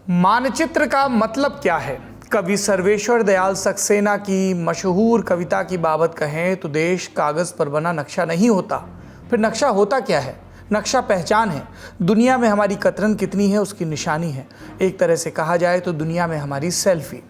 मानचित्र का मतलब क्या है? कवि सर्वेश्वर दयाल सक्सेना की मशहूर कविता की बाबत कहें तो देश कागज़ पर बना नक्शा नहीं होता। फिर नक्शा होता क्या है? नक्शा पहचान है। दुनिया में हमारी कतरन कितनी है उसकी निशानी है। एक तरह से कहा जाए तो दुनिया में हमारी सेल्फी।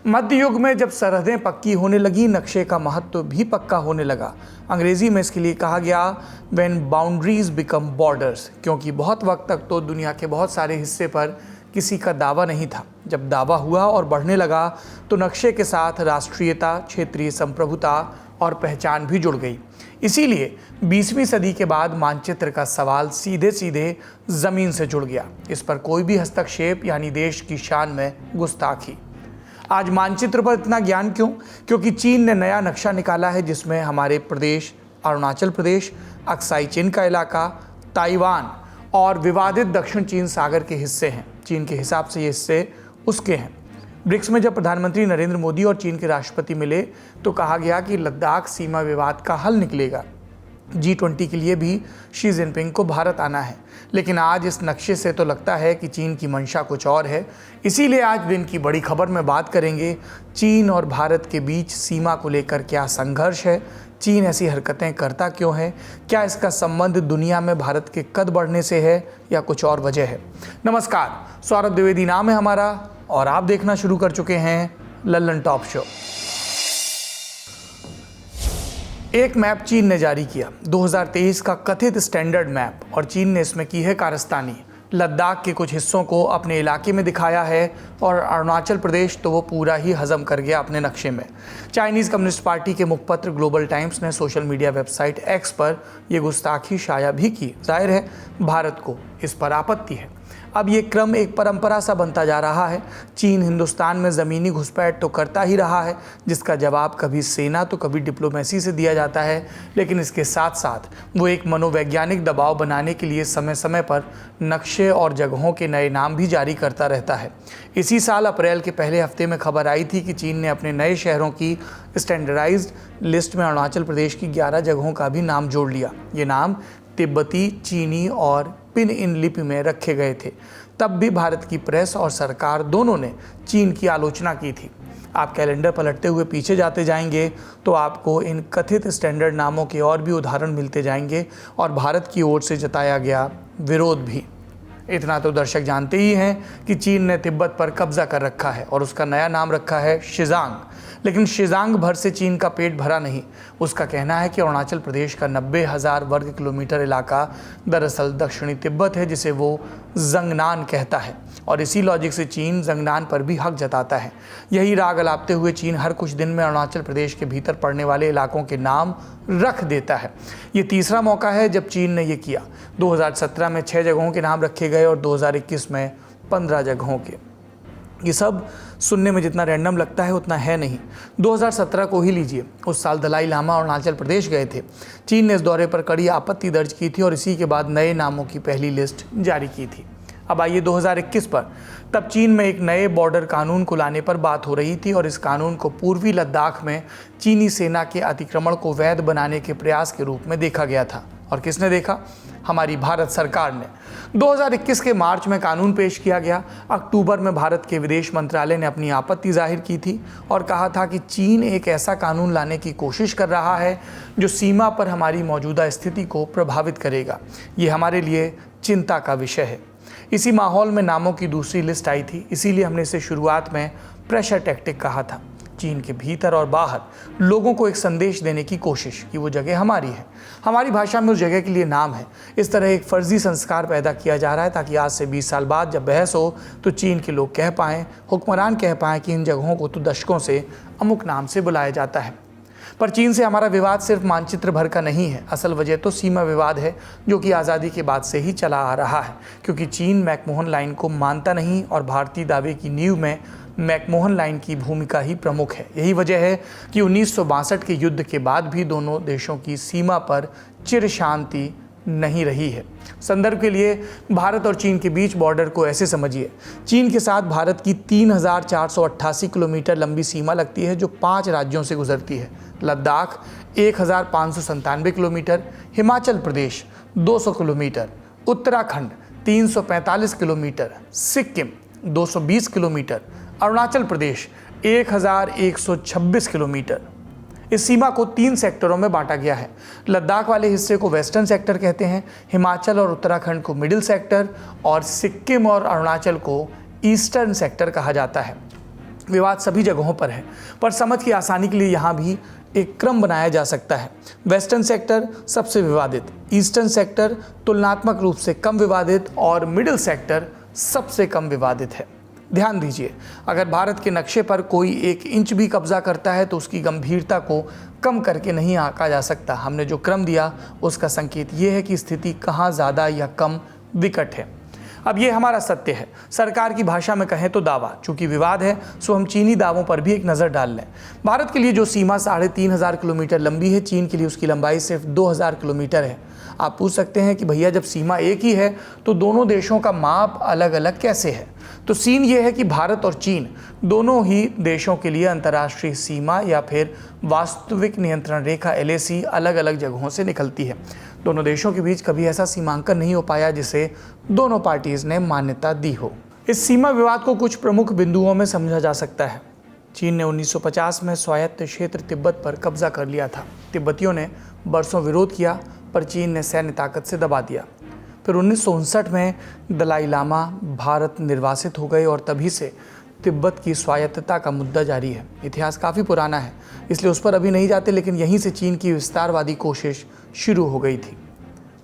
मध्य युग में जब सरहदें पक्की होने लगी, नक्शे का महत्व भी पक्का होने लगा। अंग्रेजी में इसके लिए कहा गया व्हेन बाउंड्रीज बिकम बॉर्डर्स, क्योंकि बहुत वक्त तक तो दुनिया के बहुत सारे हिस्से पर किसी का दावा नहीं था। जब दावा हुआ और बढ़ने लगा तो नक्शे के साथ राष्ट्रीयता, क्षेत्रीय संप्रभुता और पहचान भी जुड़ गई। इसीलिए 20वीं सदी के बाद मानचित्र का सवाल सीधे सीधे ज़मीन से जुड़ गया। इस पर कोई भी हस्तक्षेप यानी देश की शान में गुस्ताखी। आज मानचित्र पर इतना ज्ञान क्यों? क्योंकि चीन ने नया नक्शा निकाला है जिसमें हमारे प्रदेश, अरुणाचल प्रदेश, अक्साई चिन का इलाका, ताइवान और विवादित दक्षिण चीन सागर के हिस्से हैं। चीन के हिसाब से ये हिस्से उसके हैं। ब्रिक्स में जब प्रधानमंत्री नरेंद्र मोदी और चीन के राष्ट्रपति मिले तो कहा गया कि लद्दाख सीमा विवाद का हल निकलेगा। G20 के लिए भी शी जिनपिंग को भारत आना है। लेकिन आज इस नक्शे से तो लगता है कि चीन की मंशा कुछ और है। इसीलिए आज दिन की बड़ी खबर में बात करेंगे चीन और भारत के बीच सीमा को लेकर क्या संघर्ष है, चीन ऐसी हरकतें करता क्यों है, क्या इसका संबंध दुनिया में भारत के कद बढ़ने से है या कुछ और वजह है। नमस्कार, सौरभ द्विवेदी नाम है हमारा और आप देखना शुरू कर चुके हैं लल्लन टॉप शो। एक मैप चीन ने जारी किया, 2023 का कथित स्टैंडर्ड मैप, और चीन ने इसमें की है कारस्तानी। लद्दाख के कुछ हिस्सों को अपने इलाके में दिखाया है और अरुणाचल प्रदेश तो वो पूरा ही हजम कर गया अपने नक्शे में। चाइनीज़ कम्युनिस्ट पार्टी के मुखपत्र ग्लोबल टाइम्स ने सोशल मीडिया वेबसाइट एक्स पर यह गुस्ताखी शाया भी की। जाहिर है भारत को इस पर आपत्ति है। अब ये क्रम एक परंपरा सा बनता जा रहा है। चीन हिंदुस्तान में ज़मीनी घुसपैठ तो करता ही रहा है, जिसका जवाब कभी सेना तो कभी डिप्लोमेसी से दिया जाता है। लेकिन इसके साथ साथ वो एक मनोवैज्ञानिक दबाव बनाने के लिए समय समय पर नक्शे और जगहों के नए नाम भी जारी करता रहता है। इसी साल अप्रैल के पहले हफ्ते में खबर आई थी कि चीन ने अपने नए शहरों की स्टैंडर्डाइज्ड लिस्ट में अरुणाचल प्रदेश की 11 जगहों का भी नाम जोड़ लिया। ये नाम तिब्बती, चीनी और पिन इन लिपि में रखे गए थे। तब भी भारत की प्रेस और सरकार दोनों ने चीन की आलोचना की थी। आप कैलेंडर पलटते हुए पीछे जाते जाएंगे तो आपको इन कथित स्टैंडर्ड नामों के और भी उदाहरण मिलते जाएंगे और भारत की ओर से जताया गया विरोध भी। इतना तो दर्शक जानते ही हैं कि चीन ने तिब्बत पर कब्जा कर रखा है और उसका नया नाम रखा है शिजांग। लेकिन शिजांग भर से चीन का पेट भरा नहीं। उसका कहना है कि अरुणाचल प्रदेश का 90,000 वर्ग किलोमीटर इलाका दरअसल दक्षिणी तिब्बत है, जिसे वो जंगनान कहता है, और इसी लॉजिक से चीन जंगनान पर भी हक जताता है। यही राग अलापते हुए चीन हर कुछ दिन में अरुणाचल प्रदेश के भीतर पड़ने वाले इलाकों के नाम रख देता है। ये तीसरा मौका है जब चीन ने ये किया। 2017 में 6 जगहों के नाम रखे गए और 2021 में 15 जगहों के। ये सब सुनने में जितना रैंडम लगता है उतना है नहीं। 2017 को ही लीजिए, उस साल दलाई लामा अरुणाचल प्रदेश गए थे। चीन ने इस दौरे पर कड़ी आपत्ति दर्ज की थी और इसी के बाद नए नामों की पहली लिस्ट जारी की थी। अब आइए 2021 पर। तब चीन में एक नए बॉर्डर कानून को लाने पर बात हो रही थी और इस कानून को पूर्वी लद्दाख में चीनी सेना के अतिक्रमण को वैध बनाने के प्रयास के रूप में देखा गया था। और किसने देखा? हमारी भारत सरकार ने। 2021 के मार्च में कानून पेश किया गया। अक्टूबर में भारत के विदेश मंत्रालय ने अपनी आपत्ति जाहिर की थी और कहा था कि चीन एक ऐसा कानून लाने की कोशिश कर रहा है जो सीमा पर हमारी मौजूदा स्थिति को प्रभावित करेगा। ये हमारे लिए चिंता का विषय है। इसी माहौल में नामों की दूसरी लिस्ट आई थी। इसीलिए हमने इसे शुरुआत में प्रेशर टैक्टिक कहा था। चीन के भीतर और बाहर लोगों को एक संदेश देने की कोशिश कि वो जगह हमारी है, हमारी भाषा में उस जगह के लिए नाम है। इस तरह एक फर्जी संस्कार पैदा किया जा रहा है ताकि आज से 20 साल बाद जब बहस हो तो चीन के लोग कह पाएँ, हुक्मरान कह पाएँ कि इन जगहों को तो दशकों से अमुक नाम से बुलाया जाता है। पर चीन से हमारा विवाद सिर्फ मानचित्र भर का नहीं है। असल वजह तो सीमा विवाद है, जो कि आज़ादी के बाद से ही चला आ रहा है। क्योंकि चीन मैकमोहन लाइन को मानता नहीं और भारतीय दावे की नींव में मैकमोहन लाइन की भूमिका ही प्रमुख है। यही वजह है कि 1962 के युद्ध के बाद भी दोनों देशों की सीमा पर चिर शांति नहीं रही है। संदर्भ के लिए भारत और चीन के बीच बॉर्डर को ऐसे समझिए। चीन के साथ भारत की 3,488 किलोमीटर लंबी सीमा लगती है जो 5 राज्यों से गुजरती है। Ladakh 1,597 kilometre, Himachal Pradesh 200 kilometre, Uttarakhand 345 kilometre, Sikkim 220 kilometre, Arunachal Pradesh 1126 kilometre. इस सीमा को 3 सेक्टरों में बांटा गया है। लद्दाख वाले हिस्से को वेस्टर्न सेक्टर कहते हैं, हिमाचल और उत्तराखंड को मिडिल सेक्टर और सिक्किम और अरुणाचल को ईस्टर्न सेक्टर कहा जाता है। विवाद सभी जगहों पर है, पर समझ की आसानी के लिए यहाँ भी एक क्रम बनाया जा सकता है। वेस्टर्न सेक्टर सबसे विवादित, ईस्टर्न सेक्टर तुलनात्मक रूप से कम विवादित और मिडिल सेक्टर सबसे कम विवादित है। ध्यान दीजिए, अगर भारत के नक्शे पर कोई 1 इंच भी कब्जा करता है तो उसकी गंभीरता को कम करके नहीं आंका जा सकता। हमने जो क्रम दिया उसका संकेत ये है कि स्थिति कहाँ ज़्यादा या कम विकट है। अब ये हमारा सत्य है, सरकार की भाषा में कहें तो दावा। चूंकि विवाद है सो हम चीनी दावों पर भी एक नज़र डाल लें। भारत के लिए जो सीमा 3500 किलोमीटर लंबी है, चीन के लिए उसकी लंबाई सिर्फ 2000 किलोमीटर है। आप पूछ सकते हैं कि भैया जब सीमा एक ही है तो दोनों देशों का माप अलग अलग कैसे है? तो सीन ये है कि भारत और चीन दोनों ही देशों के लिए अंतर्राष्ट्रीय सीमा या फिर वास्तविक नियंत्रण रेखा LAC अलग अलग जगहों से निकलती है। दोनों देशों के बीच कभी ऐसा सीमांकन नहीं हो पाया जिसे दोनों पार्टीज ने मान्यता दी हो। इस सीमा विवाद को कुछ प्रमुख बिंदुओं में समझा जा सकता है। चीन ने 1950 में स्वायत्त क्षेत्र तिब्बत पर कब्जा कर लिया था। तिब्बतियों ने बरसों विरोध किया पर चीन ने सैन्य ताकत से दबा दिया। फिर 1959 में दलाई लामा भारत निर्वासित हो गए और तभी से तिब्बत की स्वायत्तता का मुद्दा जारी है। इतिहास काफ़ी पुराना है इसलिए उस पर अभी नहीं जाते, लेकिन यहीं से चीन की विस्तारवादी कोशिश शुरू हो गई थी।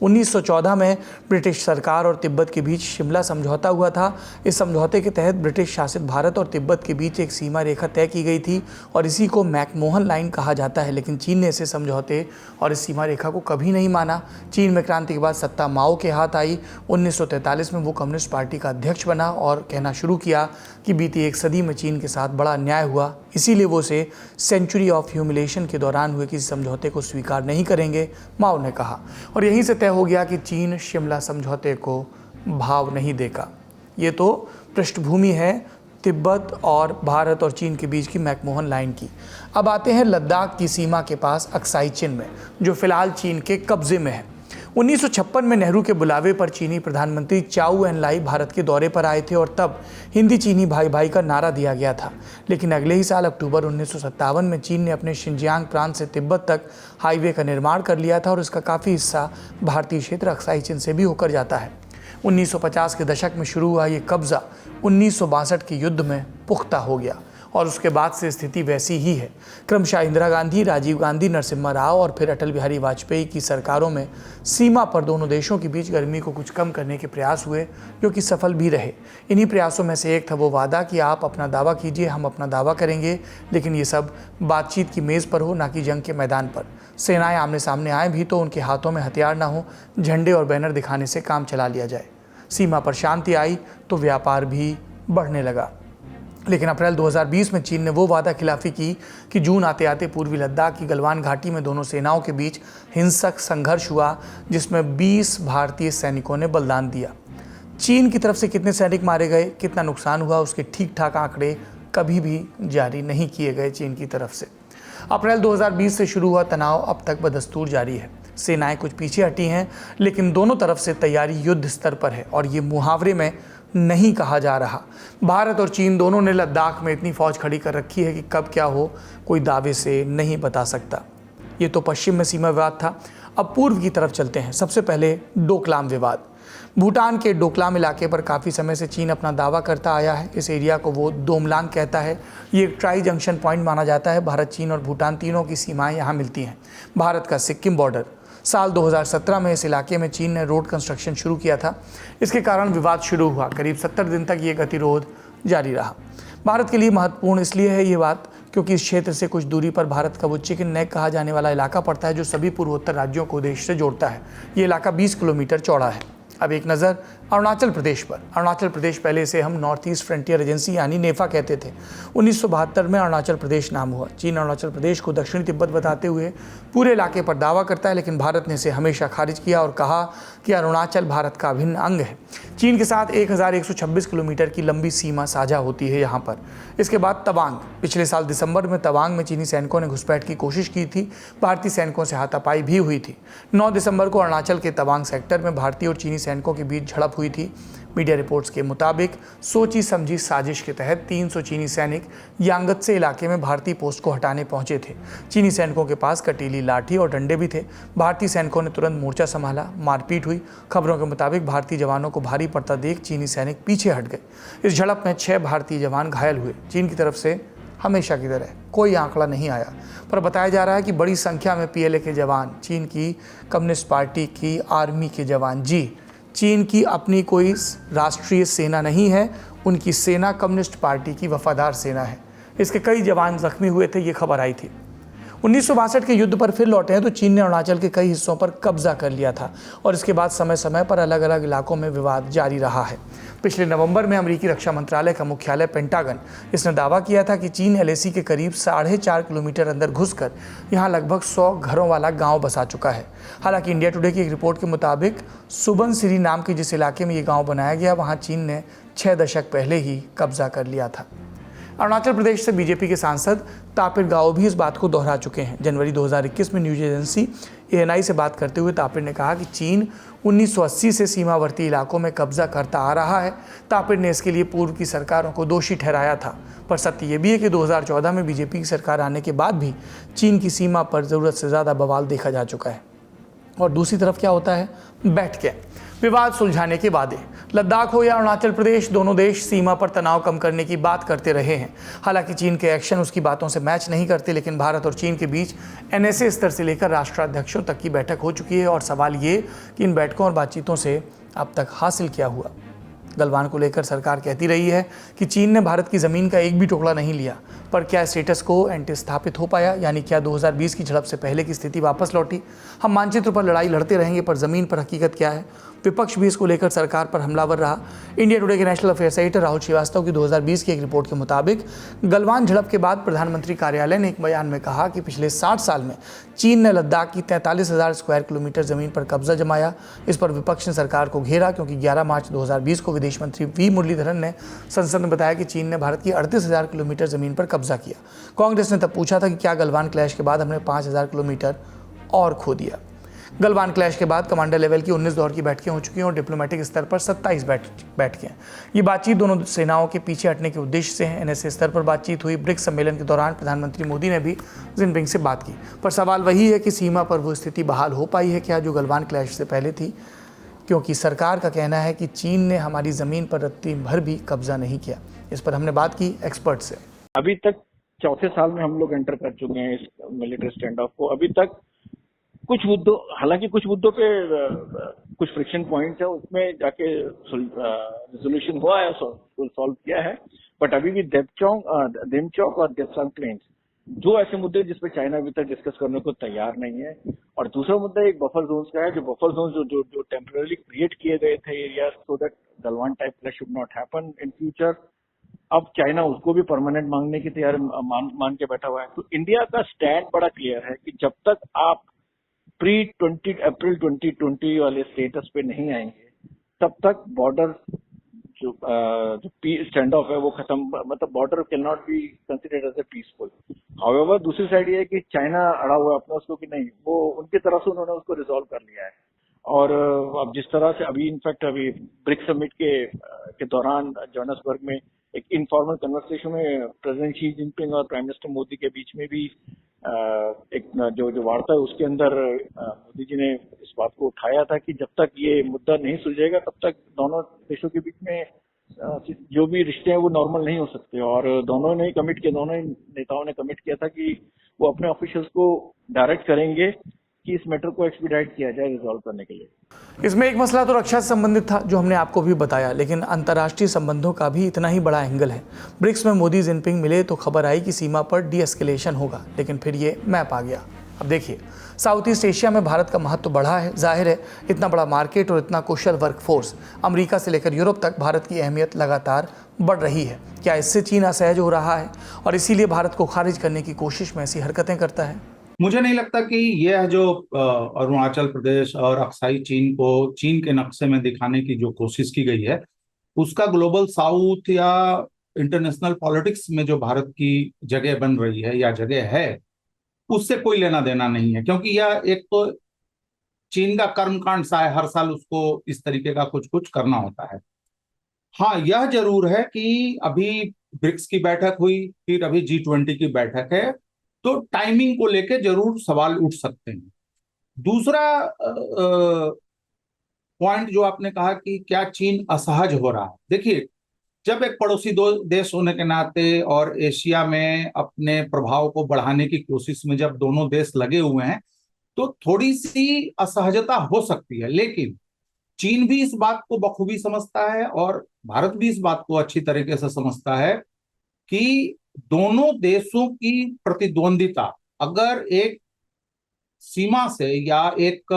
1914 में ब्रिटिश सरकार और तिब्बत के बीच शिमला समझौता हुआ था। इस समझौते के तहत ब्रिटिश शासित भारत और तिब्बत के बीच एक सीमा रेखा तय की गई थी और इसी को मैकमोहन लाइन कहा जाता है। लेकिन चीन ने इसे समझौते और इस सीमा रेखा को कभी नहीं माना। चीन में क्रांति के बाद सत्ता माओ के हाथ आई। 1943 में वो कम्युनिस्ट पार्टी का अध्यक्ष बना और कहना शुरू किया कि बीती एक सदी में चीन के साथ बड़ा अन्याय हुआ, इसीलिए वो उसे सेंचुरी ऑफ ह्यूमिलेशन के दौरान हुए किसी समझौते को स्वीकार नहीं करेंगे, माओ ने कहा। और यहीं से तय हो गया कि चीन शिमला समझौते को भाव नहीं देगा। ये तो पृष्ठभूमि है तिब्बत और भारत और चीन के बीच की मैकमोहन लाइन की। अब आते हैं लद्दाख की सीमा के पास अक्साई चिन में, जो फिलहाल चीन के कब्जे में है। 1956 में नेहरू के बुलावे पर चीनी प्रधानमंत्री चाउ एन लाई भारत के दौरे पर आए थे और तब हिंदी चीनी भाई भाई का नारा दिया गया था। लेकिन अगले ही साल अक्टूबर 1957 में चीन ने अपने शिनजियांग प्रांत से तिब्बत तक हाईवे का निर्माण कर लिया था और इसका काफ़ी हिस्सा भारतीय क्षेत्र अक्साई चिन से भी होकर जाता है। 1950 के दशक में शुरू हुआ ये कब्जा 1962 के युद्ध में पुख्ता हो गया और उसके बाद से स्थिति वैसी ही है। क्रमशः इंदिरा गांधी, राजीव गांधी, नरसिम्हा राव और फिर अटल बिहारी वाजपेयी की सरकारों में सीमा पर दोनों देशों के बीच गर्मी को कुछ कम करने के प्रयास हुए, जो कि सफल भी रहे। इन्हीं प्रयासों में से एक था वो वादा कि आप अपना दावा कीजिए, हम अपना दावा करेंगे, लेकिन ये सब बातचीत की मेज़ पर हो, ना कि जंग के मैदान पर। सेनाएं आमने सामने आए भी तो उनके हाथों में हथियार ना हो, झंडे और बैनर दिखाने से काम चला लिया जाए। सीमा पर शांति आई तो व्यापार भी बढ़ने लगा। लेकिन अप्रैल 2020 में चीन ने वो वादा खिलाफी की कि जून आते आते पूर्वी लद्दाख की गलवान घाटी में दोनों सेनाओं के बीच हिंसक संघर्ष हुआ, जिसमें 20 भारतीय सैनिकों ने बलिदान दिया। चीन की तरफ से कितने सैनिक मारे गए, कितना नुकसान हुआ, उसके ठीक ठाक आंकड़े कभी भी जारी नहीं किए गए चीन की तरफ से। अप्रैल 2020 से शुरू हुआ तनाव अब तक बदस्तूर जारी है। सेनाएं कुछ पीछे हटी हैं, लेकिन दोनों तरफ से तैयारी युद्ध स्तर पर है और ये मुहावरे में नहीं कहा जा रहा। भारत और चीन दोनों ने लद्दाख में इतनी फौज खड़ी कर रखी है कि कब क्या हो कोई दावे से नहीं बता सकता। ये तो पश्चिम में सीमा विवाद था। अब पूर्व की तरफ चलते हैं। सबसे पहले डोकलाम विवाद। भूटान के डोकलाम इलाके पर काफ़ी समय से चीन अपना दावा करता आया है। इस एरिया को वो दोमलांग कहता है। ये एक ट्राई जंक्शन पॉइंट माना जाता है। भारत, चीन और भूटान तीनों की सीमाएं यहाँ मिलती हैं। भारत का सिक्किम बॉर्डर। साल 2017 में इस इलाके में चीन ने रोड कंस्ट्रक्शन शुरू किया था। इसके कारण विवाद शुरू हुआ। करीब 70 दिन तक ये गतिरोध जारी रहा। भारत के लिए महत्वपूर्ण इसलिए है ये बात क्योंकि इस क्षेत्र से कुछ दूरी पर भारत का वो चिकन नेक कहा जाने वाला इलाका पड़ता है, जो सभी पूर्वोत्तर राज्यों को देश से जोड़ता है। ये इलाका 20 किलोमीटर चौड़ा है। अब एक नज़र अरुणाचल प्रदेश पर। अरुणाचल प्रदेश, पहले इसे हम नॉर्थ ईस्ट फ्रंटियर एजेंसी यानी नेफा कहते थे। 1972 में अरुणाचल प्रदेश नाम हुआ। चीन अरुणाचल प्रदेश को दक्षिणी तिब्बत बताते हुए पूरे इलाके पर दावा करता है, लेकिन भारत ने इसे हमेशा खारिज किया और कहा कि अरुणाचल भारत का अभिन्न अंग है। चीन के साथ 1126 किलोमीटर की लंबी सीमा साझा होती है यहाँ पर। इसके बाद तवांग। पिछले साल दिसंबर में तवांग में चीनी सैनिकों ने घुसपैठ की कोशिश की थी। भारतीय सैनिकों से हाथापाई भी हुई थी। 9 दिसंबर को अरुणाचल के तवांग सेक्टर में भारतीय और चीनी सैनिकों के बीच झड़प शुरुआत हुई थी। मीडिया रिपोर्ट्स के मुताबिक सोची समझी साजिश के तहत 300 चीनी सैनिक यांगत्से इलाके में भारतीय पोस्ट को हटाने पहुंचे थे। चीनी सैनिकों के पास कटीली लाठी और डंडे भी थे। भारतीय सैनिकों ने तुरंत मोर्चा संभाला, मारपीट हुई। खबरों के मुताबिक भारतीय जवानों को भारी पड़ता देख चीनी सैनिक पीछे हट गए। इस झड़प में 6 भारतीय जवान घायल हुए। चीन की तरफ से हमेशा की तरह कोई आंकड़ा नहीं आया, पर बताया जा रहा है कि बड़ी संख्या में पीएलए के जवान, चीन की कम्युनिस्ट पार्टी की आर्मी के जवान, जी चीन की अपनी कोई राष्ट्रीय सेना नहीं है, उनकी सेना कम्युनिस्ट पार्टी की वफादार सेना है। इसके कई जवान जख्मी हुए थे, ये खबर आई थी। 1962 के युद्ध पर फिर लौटे हैं तो चीन ने अरुणाचल के कई हिस्सों पर कब्जा कर लिया था और इसके बाद समय समय पर अलग अलग इलाकों में विवाद जारी रहा है। पिछले नवंबर में अमेरिकी रक्षा मंत्रालय का मुख्यालय पेंटागन, इसने दावा किया था कि चीन एलएसी के करीब 4.5 किलोमीटर अंदर घुसकर यहां लगभग 100 घरों वाला गांव बसा चुका है। हालांकि इंडिया टुडे की एक रिपोर्ट के मुताबिक सुबनसिरी नाम के जिस इलाके में ये गाँव बनाया गया, वहाँ चीन ने 6 दशक पहले ही कब्जा कर लिया था। अरुणाचल प्रदेश से बीजेपी के सांसद तापिर गाओ भी इस बात को दोहरा चुके हैं। जनवरी 2021 में न्यूज एजेंसी एएनआई से बात करते हुए तापिर ने कहा कि चीन 1980 से सीमावर्ती इलाकों में कब्जा करता आ रहा है। तापिर ने इसके लिए पूर्व की सरकारों को दोषी ठहराया था, पर सत्य ये भी है कि 2014 में बीजेपी की सरकार आने के बाद भी चीन की सीमा पर ज़रूरत से ज़्यादा बवाल देखा जा चुका है। और दूसरी तरफ क्या होता है, बैठ के विवाद सुलझाने के वादे। लद्दाख हो या अरुणाचल प्रदेश, दोनों देश सीमा पर तनाव कम करने की बात करते रहे हैं। हालांकि चीन के एक्शन उसकी बातों से मैच नहीं करते, लेकिन भारत और चीन के बीच एनएसए स्तर से लेकर राष्ट्राध्यक्षों तक की बैठक हो चुकी है और सवाल ये कि इन बैठकों और बातचीतों से अब तक हासिल क्या हुआ। गलवान को लेकर सरकार कहती रही है कि चीन ने भारत की ज़मीन का एक भी टुकड़ा नहीं लिया, पर क्या स्टेटस को एंटी स्थापित हो पाया, यानी क्या 2020 की झड़प से पहले की स्थिति वापस लौटी। हम मानचित्र पर लड़ाई लड़ते रहेंगे, पर ज़मीन पर हकीकत क्या है। विपक्ष भी इसको लेकर सरकार पर हमलावर रहा। इंडिया टुडे के national affairs editor Rahul Srivastava की 2020 की एक रिपोर्ट के मुताबिक गलवान झड़प के बाद प्रधानमंत्री कार्यालय ने एक बयान में कहा कि पिछले 60 साल में चीन ने लद्दाख की 43,000 स्क्वायर किलोमीटर ज़मीन पर कब्जा जमाया। इस पर विपक्ष ने सरकार को घेरा, क्योंकि 11 मार्च 2020 को विदेश मंत्री वी मुरलीधरन ने संसद में बताया कि चीन ने भारत की 38,000 किलोमीटर ज़मीन पर कब्जा किया। कांग्रेस ने तब पूछा था कि क्या गलवान क्लैश के बाद हमने 5,000 किलोमीटर और खो दिया। गलवान क्लैश के बाद कमांडर लेवल की 19 दौर की बैठकें हो चुकी हैं और डिप्लोमेटिक स्तर पर 27 बैठकें। ये बातचीत दोनों सेनाओं के पीछे हटने के उद्देश्य से है। एनएसए स्तर पर बातचीत हुई। ब्रिक्स सम्मेलन के दौरान प्रधानमंत्री मोदी ने भी जिनपिंग से बात की, पर सवाल वही है कि सीमा पर वो स्थिति बहाल हो पाई है क्या जो गलवान क्लैश से पहले थी, क्योंकि सरकार का कहना है कि चीन ने हमारी ज़मीन पर रत्ती भर भी कब्जा नहीं किया। इस पर हमने बात की एक्सपर्ट से। अभी तक चौथे साल में हम लोग एंटर कर चुके हैं इस मिलिट्री स्टैंड ऑफ को। अभी तक कुछ मुद्दों, हालांकि कुछ मुद्दों पे कुछ फ्रिक्शन पॉइंट्स है, उसमें जाके रिजोल्यूशन हुआ है, सॉल्व किया है। बट अभी भी देमचौक और देपसांग प्लेन्स दो ऐसे मुद्दे जिसपे चाइना अभी तक डिस्कस करने को तैयार नहीं है। और दूसरा मुद्दा एक बफर जोन्स का है, जो बफर जोन्स जो टेम्पररी क्रिएट किए गए थे area, so that Galwan type clash should not happen in future. अब चाइना उसको भी परमानेंट मांगने की तैयार मान के बैठा हुआ है। तो इंडिया का स्टैंड बड़ा क्लियर है कि जब तक आप अप्रैल 2020 वाले स्टेटस पे नहीं आएंगे, तब तक बॉर्डर जो स्टैंड ऑफ है वो खत्म, मतलब border can not be considered as a peaceful. However दूसरी साइड ये है कि चाइना अड़ा हुआ है अपना उसको कि नहीं, वो उनकी तरफ से उन्होंने उसको रिजॉल्व कर लिया है। और अब जिस तरह से अभी इनफैक्ट अभी ब्रिक्स समिट के दौरान जोहान्सबर्ग में एक इनफॉर्मल कन्वर्सेशन में प्रेसिडेंट शी जिनपिंग और प्राइम मिनिस्टर मोदी के बीच में भी एक जो वार्ता है उसके अंदर मोदी जी ने इस बात को उठाया था कि जब तक ये मुद्दा नहीं सुलझेगा तब तक दोनों देशों के बीच में जो भी रिश्ते हैं वो नॉर्मल नहीं हो सकते। और दोनों नेताओं ने कमिट किया था कि वो अपने ऑफिशियल्स को डायरेक्ट करेंगे कि इस मैटर को एक्सपीडाइट किया जाए रिजॉल्व करने के लिए। इसमें एक मसला तो रक्षा से संबंधित था जो हमने आपको भी बताया, लेकिन अंतर्राष्ट्रीय संबंधों का भी इतना ही बड़ा एंगल है। ब्रिक्स में मोदी जिनपिंग मिले तो खबर आई कि सीमा पर डी एस्केलेशन होगा, लेकिन फिर ये मैप आ गया। अब देखिए, साउथ ईस्ट एशिया में भारत का महत्व बढ़ा है। जाहिर है, इतना बड़ा मार्केट और इतना कुशल वर्कफोर्स, अमेरिका से लेकर यूरोप तक भारत की अहमियत लगातार बढ़ रही है। क्या इससे चीन असहज हो रहा है और इसीलिए भारत को खारिज करने की कोशिश में ऐसी हरकतें करता है? मुझे नहीं लगता कि यह जो अरुणाचल प्रदेश और अक्साई चीन को चीन के नक्शे में दिखाने की जो कोशिश की गई है, उसका ग्लोबल साउथ या इंटरनेशनल पॉलिटिक्स में जो भारत की जगह बन रही है या जगह है, उससे कोई लेना देना नहीं है। क्योंकि यह एक तो चीन का कर्मकांड सा है, हर साल उसको इस तरीके का कुछ कुछ करना होता है। हाँ, यह जरूर है कि अभी ब्रिक्स की बैठक हुई, फिर अभी G20 की बैठक है, तो टाइमिंग को लेके जरूर सवाल उठ सकते हैं। दूसरा पॉइंट जो आपने कहा कि क्या चीन असहज हो रहा है, देखिए, जब एक पड़ोसी दो देश होने के नाते और एशिया में अपने प्रभाव को बढ़ाने की कोशिश में जब दोनों देश लगे हुए हैं, तो थोड़ी सी असहजता हो सकती है। लेकिन चीन भी इस बात को बखूबी समझता है और भारत भी इस बात को अच्छी तरीके से समझता है कि दोनों देशों की प्रतिद्वंदिता अगर एक सीमा से या एक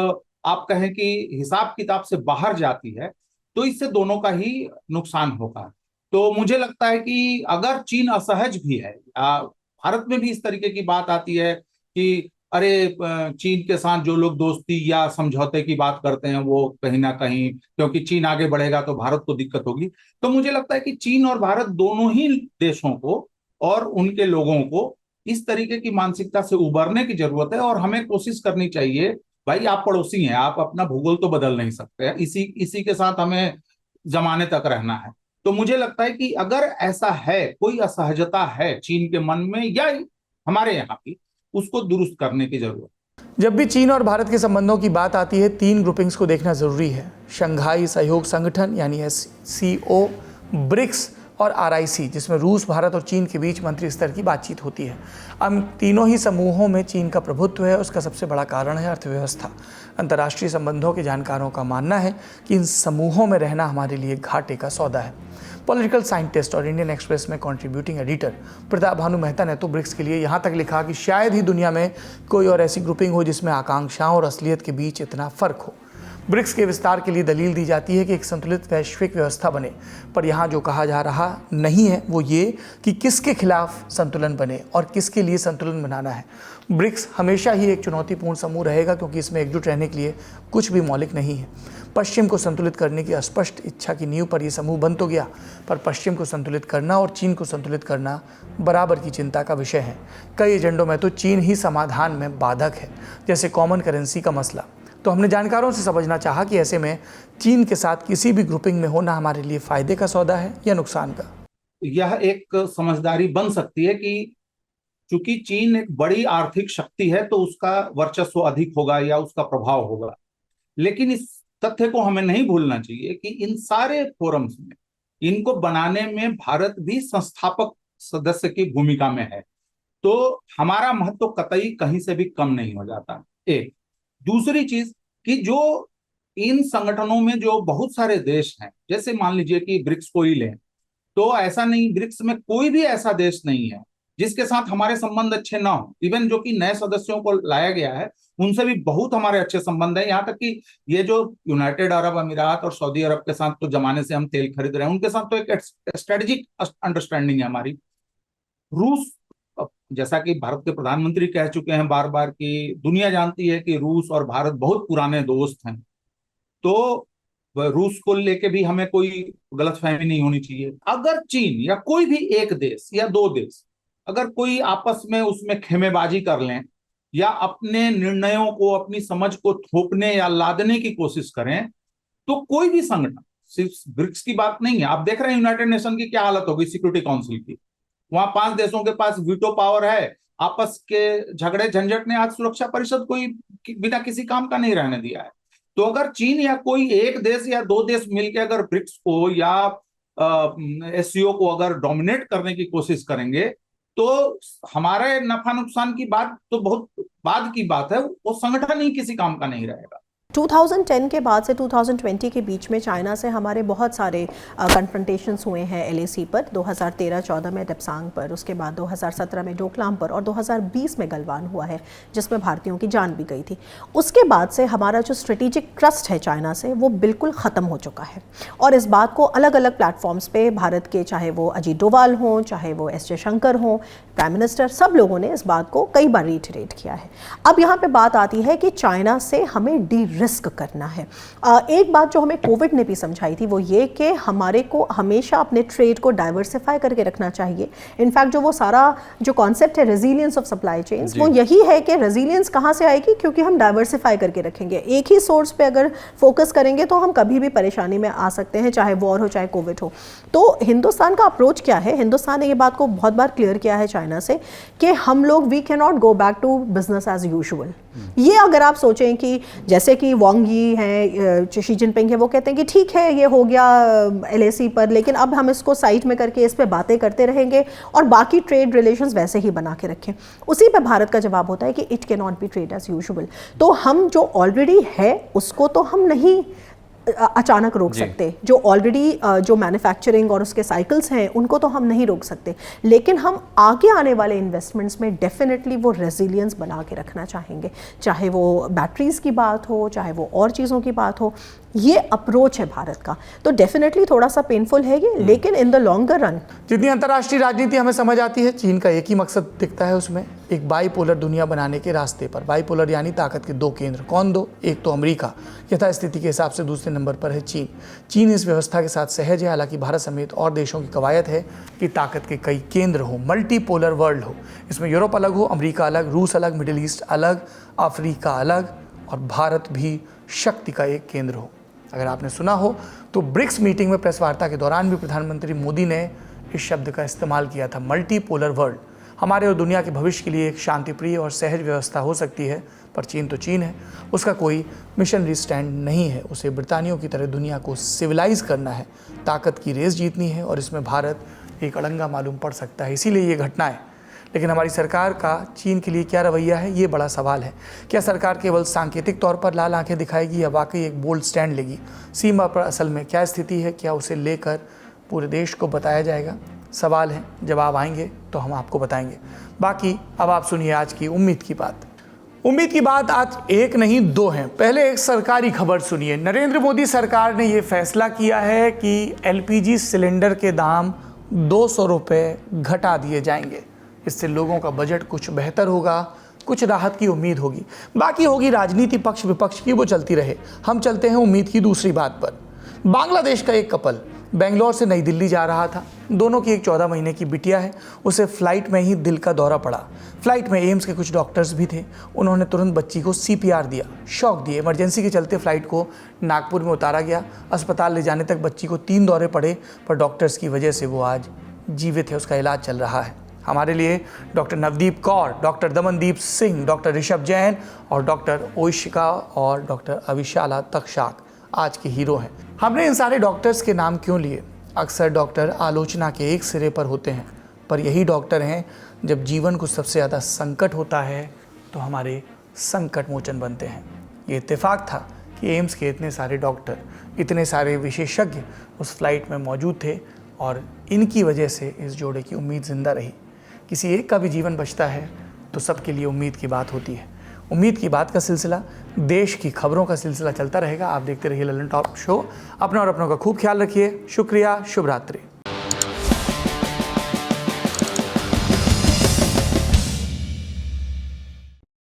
आप कहें कि हिसाब किताब से बाहर जाती है, तो इससे दोनों का ही नुकसान होगा। तो मुझे लगता है कि अगर चीन असहज भी है, भारत में भी इस तरीके की बात आती है कि अरे चीन के साथ जो लोग दोस्ती या समझौते की बात करते हैं वो कहीं ना कहीं, क्योंकि चीन आगे बढ़ेगा तो भारत को दिक्कत होगी। तो मुझे लगता है कि चीन और भारत दोनों ही देशों को और उनके लोगों को इस तरीके की मानसिकता से उबरने की जरूरत है, और हमें कोशिश करनी चाहिए। भाई, आप पड़ोसी हैं, आप अपना भूगोल तो बदल नहीं सकते, इसी के साथ हमें जमाने तक रहना है। तो मुझे लगता है कि अगर ऐसा है, कोई असहजता है चीन के मन में या हमारे यहाँ की, उसको दुरुस्त करने की जरूरत है। जब भी चीन और भारत के संबंधों की बात आती है, 3 ग्रुपिंग्स को देखना जरूरी है: शंघाई सहयोग संगठन यानी SCO, ब्रिक्स और RIC, जिसमें रूस, भारत और चीन के बीच मंत्री स्तर की बातचीत होती है। अब तीनों ही समूहों में चीन का प्रभुत्व है, उसका सबसे बड़ा कारण है अर्थव्यवस्था। अंतर्राष्ट्रीय संबंधों के जानकारों का मानना है कि इन समूहों में रहना हमारे लिए घाटे का सौदा है। पॉलिटिकल साइंटिस्ट और इंडियन एक्सप्रेस में कंट्रीब्यूटिंग एडिटर प्रताप भानु मेहता ने तो ब्रिक्स के लिए यहाँ तक लिखा कि शायद ही दुनिया में कोई और ऐसी ग्रुपिंग हो जिसमें आकांक्षाओं और असलियत के बीच इतना फर्क हो। ब्रिक्स के विस्तार के लिए दलील दी जाती है कि एक संतुलित वैश्विक व्यवस्था बने, पर यहाँ जो कहा जा रहा नहीं है वो ये कि किसके खिलाफ संतुलन बने और किसके लिए संतुलन बनाना है। ब्रिक्स हमेशा ही एक चुनौतीपूर्ण समूह रहेगा, क्योंकि इसमें एकजुट रहने के लिए कुछ भी मौलिक नहीं है। पश्चिम को संतुलित करने की अस्पष्ट इच्छा की नींव पर यह समूह बन तो गया, पर पश्चिम को संतुलित करना और चीन को संतुलित करना बराबर की चिंता का विषय है। कई एजेंडों में तो चीन ही समाधान में बाधक है, जैसे कॉमन करेंसी का मसला। तो हमने जानकारों से समझना चाहा कि ऐसे में चीन के साथ किसी भी ग्रुपिंग में होना हमारे लिए फायदे का सौदा है या नुकसान का। यह एक समझदारी बन सकती है कि चूंकि चीन एक बड़ी आर्थिक शक्ति है तो उसका वर्चस्व अधिक होगा या उसका प्रभाव होगा, लेकिन इस तथ्य को हमें नहीं भूलना चाहिए कि इन सारे फोरम्स में इनको बनाने में भारत भी संस्थापक सदस्य की भूमिका में है, तो हमारा महत्व कतई कहीं से भी कम नहीं हो जाता। एक दूसरी चीज कि जो इन संगठनों में जो बहुत सारे देश हैं, जैसे मान लीजिए कि ब्रिक्स को ही लें, तो ऐसा नहीं, ब्रिक्स में कोई भी ऐसा देश नहीं है जिसके साथ हमारे संबंध अच्छे ना हो। इवन जो कि नए सदस्यों को लाया गया है उनसे भी बहुत हमारे अच्छे संबंध है। यहाँ तक कि ये जो यूनाइटेड अरब अमीरात और सऊदी अरब के साथ तो जमाने से हम तेल खरीद रहे हैं, उनके साथ तो एक स्ट्रेटेजिक अंडरस्टैंडिंग है हमारी। रूस, जैसा कि भारत के प्रधानमंत्री कह चुके हैं बार बार कि दुनिया जानती है कि रूस और भारत बहुत पुराने दोस्त हैं, तो रूस को लेके भी हमें कोई गलतफहमी नहीं होनी चाहिए। अगर चीन या कोई भी एक देश या दो देश अगर कोई आपस में उसमें खेमेबाजी कर लें या अपने निर्णयों को, अपनी समझ को थोपने या लादने की कोशिश करें, तो कोई भी संगठन, सिर्फ ब्रिक्स की बात नहीं है, आप देख रहे हैं यूनाइटेड नेशन की क्या हालत हो गई, सिक्योरिटी काउंसिल की। वहां 5 देशों के पास वीटो पावर है, आपस के झगड़े झंझट ने आज सुरक्षा परिषद को बिना किसी काम का नहीं रहने दिया है। तो अगर चीन या कोई एक देश या दो देश मिलकर अगर ब्रिक्स को या SCO को अगर डोमिनेट करने की कोशिश करेंगे, तो हमारे नफा नुकसान की बात तो बहुत बाद की बात है, वो संगठन ही किसी काम का नहीं रहेगा। 2010 के बाद से 2020 के बीच में चाइना से हमारे बहुत सारे कन्फ्रंटेशंस हुए हैं LAC पर, 2013-14 में डेप्सांग पर, उसके बाद 2017 में डोकलाम पर और 2020 में गलवान हुआ है जिसमें भारतीयों की जान भी गई थी। उसके बाद से हमारा जो स्ट्रेटेजिक ट्रस्ट है चाइना से वो बिल्कुल ख़त्म हो चुका है, और इस बात को अलग अलग प्लेटफॉर्म्स पे भारत के, चाहे वो अजीत डोभाल हों, चाहे वो S जयशंकर हों, प्राइम मिनिस्टर, सब लोगों ने इस बात को कई बार रिटरेट किया है। अब यहाँ पर बात आती है कि चाइना से हमें डी रिस्क करना है। एक बात जो हमें कोविड ने भी समझाई थी वो ये कि हमारे को हमेशा अपने ट्रेड को डाइवर्सिफाई करके रखना चाहिए। इनफैक्ट जो वो सारा जो कॉन्सेप्ट है रेजिलियंस ऑफ सप्लाई चेन्स, वो यही है कि रेजिलियंस कहाँ से आएगी, क्योंकि हम डाइवर्सिफाई करके रखेंगे। एक ही सोर्स पे अगर फोकस करेंगे तो हम कभी भी परेशानी में आ सकते हैं, चाहे वॉर हो चाहे कोविड हो। तो हिंदुस्तान का अप्रोच क्या है, हिंदुस्तान ने ये बात को बहुत बार क्लियर किया है चाइना से कि हम लोग we can not go back to business as usual. ये अगर आप सोचें कि जैसे कि वांग यी हैं, शी जिनपिंग है, वो कहते हैं कि ठीक है ये हो गया LAC पर, लेकिन अब हम इसको साइड में करके इस पे बातें करते रहेंगे और बाकी ट्रेड रिलेशंस वैसे ही बना के रखें। उसी पे भारत का जवाब होता है कि it can not be trade as usual. तो हम जो ऑलरेडी है उसको तो हम नहीं अचानक रोक सकते, जो ऑलरेडी जो मैन्युफैक्चरिंग और उसके साइकिल्स हैं उनको तो हम नहीं रोक सकते, लेकिन हम आगे आने वाले इन्वेस्टमेंट्स में डेफिनेटली वो रेजिलियंस बना के रखना चाहेंगे, चाहे वो बैटरीज की बात हो चाहे वो और चीज़ों की बात हो। ये अप्रोच है भारत का, तो डेफिनेटली थोड़ा सा पेनफुल है ये, लेकिन इन द लॉन्गर रन जितनी अंतर्राष्ट्रीय राजनीति हमें समझ आती है, चीन का एक ही मकसद दिखता है उसमें, एक बाईपोलर दुनिया बनाने के रास्ते पर। बाईपोलर यानी ताकत के दो केंद्र। कौन दो? एक तो अमेरिका, यथास्थिति के हिसाब से दूसरे नंबर पर है चीन। चीन इस व्यवस्था के साथ सहज है, हालांकि भारत समेत और देशों की कवायद है कि ताकत के कई केंद्र हो, मल्टीपोलर वर्ल्ड हो। इसमें यूरोप अलग हो, अमेरिका अलग, रूस अलग, मिडिल ईस्ट अलग, अफ्रीका अलग और भारत भी शक्ति का एक केंद्र हो। अगर आपने सुना हो तो ब्रिक्स मीटिंग में प्रेस वार्ता के दौरान भी प्रधानमंत्री मोदी ने इस शब्द का इस्तेमाल किया था, मल्टीपोलर वर्ल्ड। हमारे और दुनिया के भविष्य के लिए एक शांतिप्रिय और सहज व्यवस्था हो सकती है, पर चीन तो चीन है, उसका कोई मिशनरी स्टैंड नहीं है। उसे ब्रितानियों की तरह दुनिया को सिविलाइज करना है, ताकत की रेस जीतनी है और इसमें भारत एक अड़ंगा मालूम पड़ सकता है। इसीलिए ये घटना है। लेकिन हमारी सरकार का चीन के लिए क्या रवैया है, ये बड़ा सवाल है। क्या सरकार केवल सांकेतिक तौर पर लाल आंखें दिखाएगी या वाकई एक बोल्ड स्टैंड लेगी? सीमा पर असल में क्या स्थिति है, क्या उसे लेकर पूरे देश को बताया जाएगा? सवाल है, जवाब आएंगे तो हम आपको बताएंगे। बाकी अब आप सुनिए आज की उम्मीद की बात। उम्मीद की बात आज एक नहीं दो हैं। पहले एक सरकारी खबर सुनिए। नरेंद्र मोदी सरकार ने ये फैसला किया है कि LPG सिलेंडर के दाम 200 रुपये घटा दिए जाएंगे। इससे लोगों का बजट कुछ बेहतर होगा, कुछ राहत की उम्मीद होगी। बाकी होगी राजनीति पक्ष विपक्ष की, वो चलती रहे। हम चलते हैं उम्मीद की दूसरी बात पर। बांग्लादेश का एक कपल बेंगलोर से नई दिल्ली जा रहा था। दोनों की एक 14 महीने की बिटिया है। उसे फ्लाइट में ही दिल का दौरा पड़ा। फ्लाइट में एम्स के कुछ डॉक्टर्स भी थे। उन्होंने तुरंत बच्ची को CPR दिया, शॉक दिए। इमरजेंसी के चलते फ्लाइट को नागपुर में उतारा गया। अस्पताल ले जाने तक बच्ची को 3 दौरे पड़े, पर डॉक्टर्स की वजह से वो आज जीवित है, उसका इलाज चल रहा है। हमारे लिए doctor Navdeep Kaur, doctor Damandeep Singh, doctor Rishabh Jain और डॉक्टर ओइशिका और डॉक्टर अविशाला तक्षाक आज के हीरो हैं। हमने इन सारे डॉक्टर्स के नाम क्यों लिए? अक्सर डॉक्टर आलोचना के एक सिरे पर होते हैं, पर यही डॉक्टर हैं जब जीवन को सबसे ज़्यादा संकट होता है तो हमारे संकट मोचन बनते हैं। ये इत्तेफाक था कि एम्स के इतने सारे डॉक्टर, इतने सारे विशेषज्ञ उस फ्लाइट में मौजूद थे और इनकी वजह से इस जोड़े की उम्मीद ज़िंदा रही। किसी एक का भी जीवन बचता है तो सबके लिए उम्मीद की बात होती है। उम्मीद की बात का सिलसिला, देश की खबरों का सिलसिला चलता रहेगा। आप देखते रहिए ललन टॉप शो। अपना और अपनों का खूब ख्याल रखिए। शुक्रिया, शुभ रात्रि।